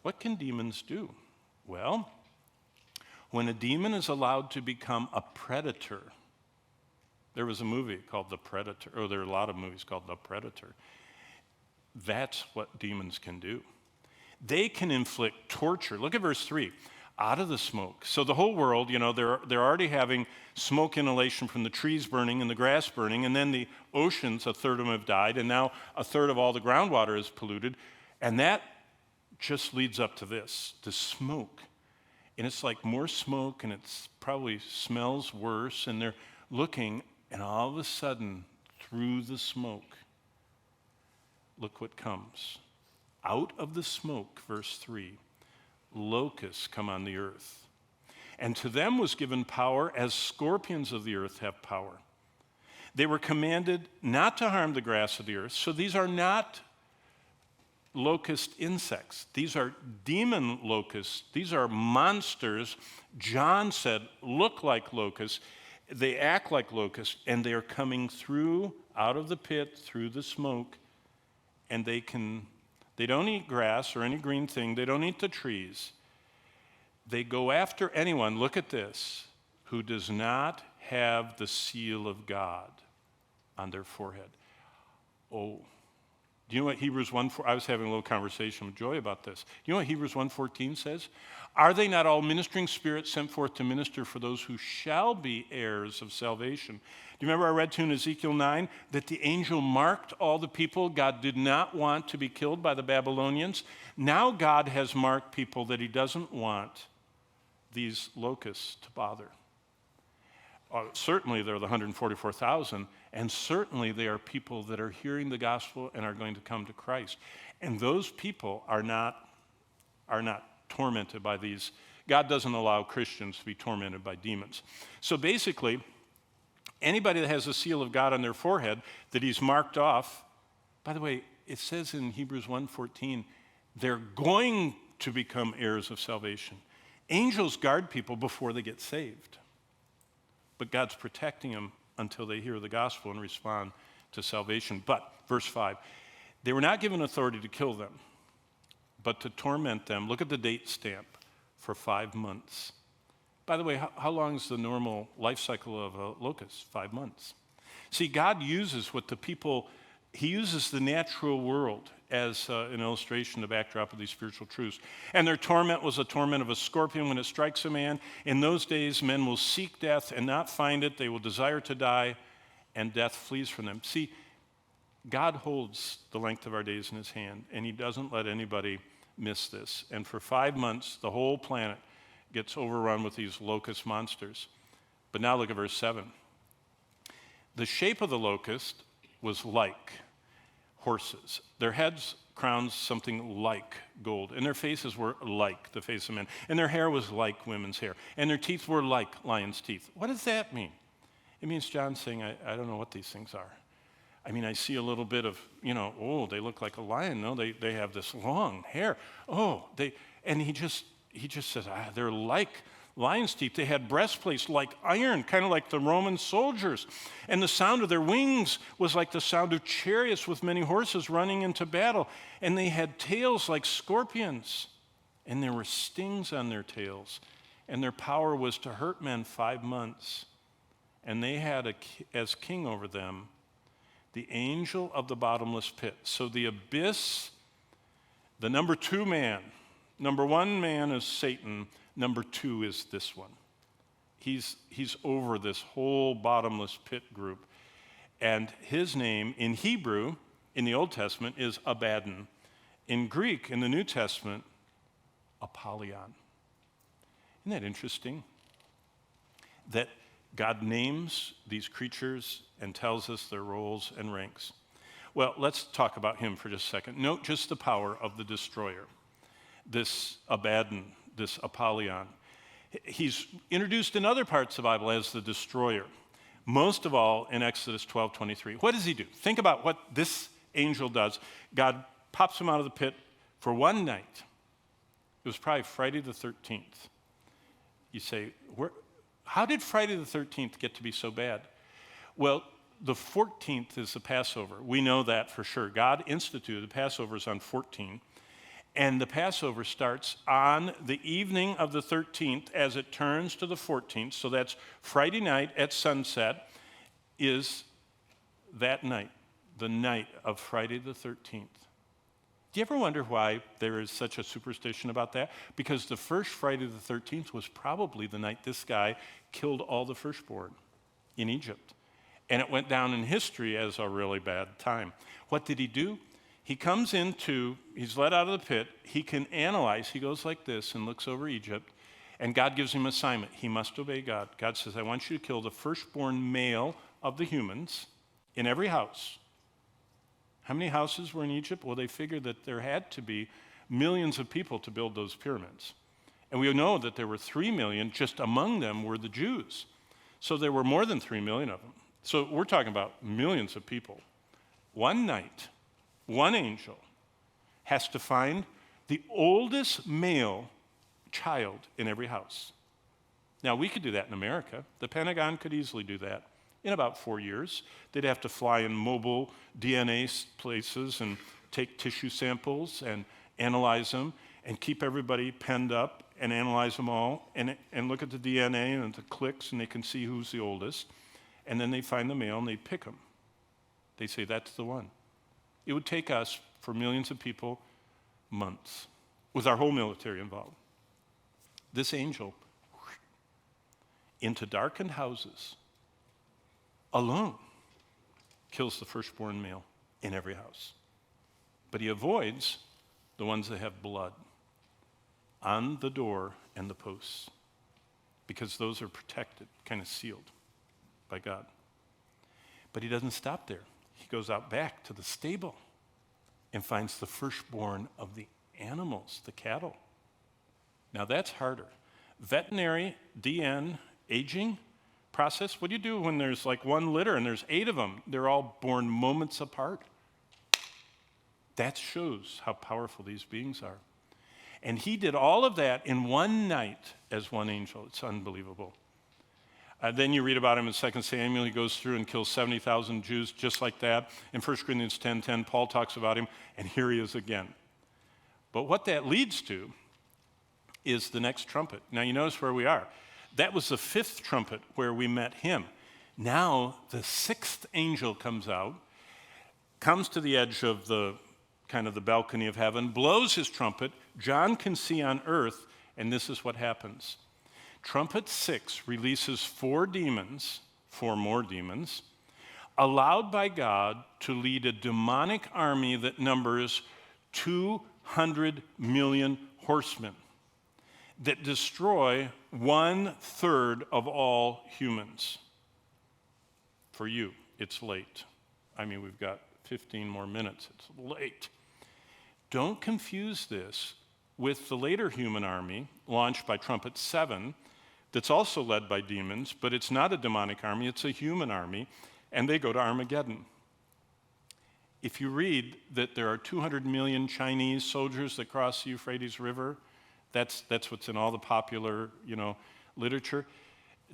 What can demons do? Well, when a demon is allowed to become a predator, there was a movie called The Predator, or there are a lot of movies called The Predator. That's what demons can do. They can inflict torture. Look at verse 3. Out of the smoke. So the whole world, they're already having smoke inhalation from the trees burning and the grass burning, and then the oceans, a third of them have died, and now a third of all the groundwater is polluted. And that just leads up to this, the smoke. And it's like more smoke, and it's probably smells worse, and they're looking, and all of a sudden, through the smoke, look what comes. Out of the smoke, verse 3, locusts come on the earth. And to them was given power as scorpions of the earth have power. They were commanded not to harm the grass of the earth. So these are not locust insects. These are demon locusts. These are monsters. John said, look like locusts. They act like locusts, and they are coming through, out of the pit, through the smoke, and they don't eat grass or any green thing. They don't eat the trees. They go after anyone, look at this, who does not have the seal of God on their forehead. Oh, do you know what Hebrews 1:14, I was having a little conversation with Joy about this. Do you know what Hebrews 1:14 says? Are they not all ministering spirits sent forth to minister for those who shall be heirs of salvation? Do you remember I read to you in Ezekiel 9 that the angel marked all the people God did not want to be killed by the Babylonians? Now God has marked people that he doesn't want these locusts to bother. Certainly they're the 144,000, and certainly they are people that are hearing the gospel and are going to come to Christ. And those people are not tormented by these. God doesn't allow Christians to be tormented by demons. So basically, anybody that has the seal of God on their forehead that he's marked off, by the way, it says in Hebrews 1:14, they're going to become heirs of salvation. Angels guard people before they get saved. But God's protecting them until they hear the gospel and respond to salvation. But, verse 5, they were not given authority to kill them, but to torment them. Look at the date stamp, for 5 months. By the way, how long is the normal life cycle of a locust? 5 months. See, God uses he uses the natural world as an illustration, the backdrop of these spiritual truths. And their torment was a torment of a scorpion when it strikes a man. In those days, men will seek death and not find it. They will desire to die, and death flees from them. See, God holds the length of our days in his hand, and he doesn't let anybody miss this. And for 5 months, the whole planet gets overrun with these locust monsters. But now look at verse 7. The shape of the locust was like horses. Their heads, crowns, something like gold. And their faces were like the face of men. And their hair was like women's hair. And their teeth were like lions' teeth. What does that mean? It means John's saying, I don't know what these things are. I mean, I see a little bit of, they look like a lion. No, they have this long hair. And he just says, they're like lion's teeth. They had breastplates like iron, kind of like the Roman soldiers. And the sound of their wings was like the sound of chariots with many horses running into battle. And they had tails like scorpions. And there were stings on their tails. And their power was to hurt men 5 months. And they had as king over them the angel of the bottomless pit. So the abyss, the number 2 man. Number 1 man is Satan. Number 2 is this one. He's over this whole bottomless pit group. And his name in Hebrew, in the Old Testament, is Abaddon. In Greek, in the New Testament, Apollyon. Isn't that interesting? That God names these creatures and tells us their roles and ranks. Well, let's talk about him for just a second. Note just the power of the destroyer. This Abaddon, this Apollyon. He's introduced in other parts of the Bible as the destroyer. Most of all in Exodus 12:23. What does he do? Think about what this angel does. God pops him out of the pit for one night. It was probably Friday the 13th. You say, how did Friday the 13th get to be so bad? Well, the 14th is the Passover. We know that for sure. God instituted the Passover is on 14. And the Passover starts on the evening of the 13th as it turns to the 14th. So that's Friday night at sunset is that night, the night of Friday the 13th. Do you ever wonder why there is such a superstition about that? Because the first Friday the 13th was probably the night this guy killed all the firstborn in Egypt. And it went down in history as a really bad time. What did he do? He's let out of the pit. He can analyze. He goes like this and looks over Egypt. And God gives him an assignment. He must obey God. God says, I want you to kill the firstborn male of the humans in every house. How many houses were in Egypt? Well, they figured that there had to be millions of people to build those pyramids. And we know that there were 3 million, just among them were the Jews. So there were more than 3 million of them. So we're talking about millions of people. One night, one angel has to find the oldest male child in every house. Now, we could do that in America. The Pentagon could easily do that in about 4 years. They'd have to fly in mobile DNA places and take tissue samples and analyze them and keep everybody penned up and analyze them all and look at the DNA and the clicks, and they can see who's the oldest. And then they find the male and they pick him. They say, that's the one. It would take us, for millions of people, months, with our whole military involved. This angel, into darkened houses, alone, kills the firstborn male in every house. But he avoids the ones that have blood on the door and the posts, because those are protected, kind of sealed by God. But he doesn't stop there. He goes out back to the stable and finds the firstborn of the animals, the cattle. Now that's harder. Veterinary DN aging process, what do you do when there's like one litter and there's 8 of them? They're all born moments apart. That shows how powerful these beings are. And he did all of that in one night as one angel. It's unbelievable. Then you read about him in 2 Samuel. He goes through and kills 70,000 Jews just like that. In 1 Corinthians 10:10, Paul talks about him, and here he is again. But what that leads to is the next trumpet. Now you notice where we are. That was the 5th trumpet where we met him. Now the 6th angel comes out, comes to the edge of the kind of the balcony of heaven, blows his trumpet. John can see on earth, and this is what happens. Trumpet 6 releases 4 more demons, allowed by God to lead a demonic army that numbers 200 million horsemen that destroy 1/3 of all humans. For you, it's late. I mean, we've got 15 more minutes. It's late. Don't confuse this with the later human army launched by Trumpet 7 that's also led by demons, but it's not a demonic army, it's a human army, and they go to Armageddon. If you read that there are 200 million Chinese soldiers that cross the Euphrates River, that's what's in all the popular, literature.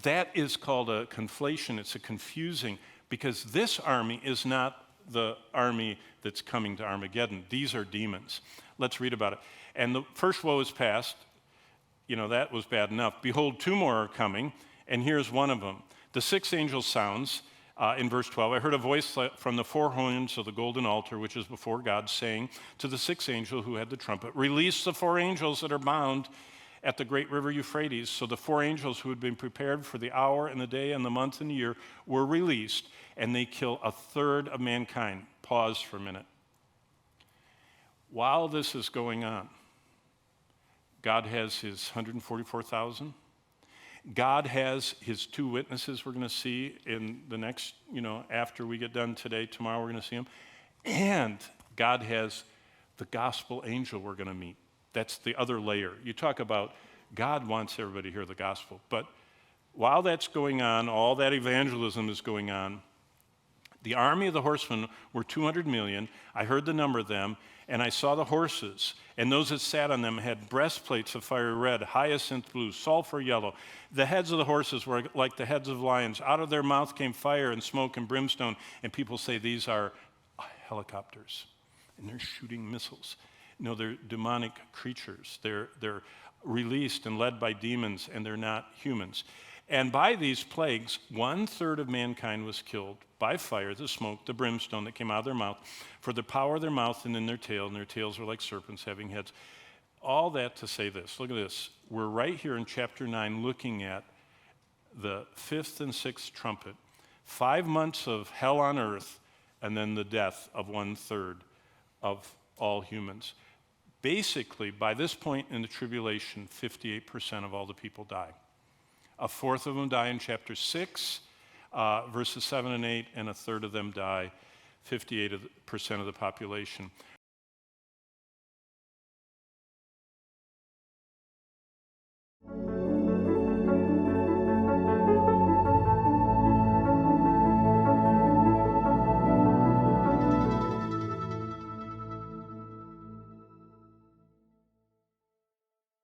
That is called a conflation. It's a confusing, because this army is not the army that's coming to Armageddon. These are demons. Let's read about it. And the first woe is past. That was bad enough. Behold, 2 more are coming, and here's one of them. The 6th angel sounds in verse 12. I heard a voice from the 4 horns of the golden altar, which is before God, saying to the 6th angel who had the trumpet, release the 4 angels that are bound at the great river Euphrates. So the 4 angels who had been prepared for the hour and the day and the month and the year were released, and they kill 1/3 of mankind. Pause for a minute. While this is going on, God has his 144,000. God has his 2 witnesses we're going to see in the next, after we get done today, tomorrow we're going to see them. And God has the gospel angel we're going to meet. That's the other layer. You talk about God wants everybody to hear the gospel. But while that's going on, all that evangelism is going on, the army of the horsemen were 200 million. I heard the number of them, and I saw the horses, and those that sat on them had breastplates of fiery red, hyacinth blue, sulfur yellow. The heads of the horses were like the heads of lions. Out of their mouth came fire and smoke and brimstone, and people say these are helicopters, and they're shooting missiles. No, they're demonic creatures. They're released and led by demons, and they're not humans. And by these plagues, 1/3 of mankind was killed by fire, the smoke, the brimstone that came out of their mouth, for the power of their mouth and in their tail, and their tails were like serpents having heads. All that to say this. Look at this. We're right here in chapter 9 looking at the 5th and 6th trumpet. 5 months of hell on earth, and then the death of 1/3 of all humans. Basically, by this point in the tribulation, 58% of all the people die. 1/4 of them die in chapter 6, verses 7 and 8, and 1/3 of them die, 58% of the population.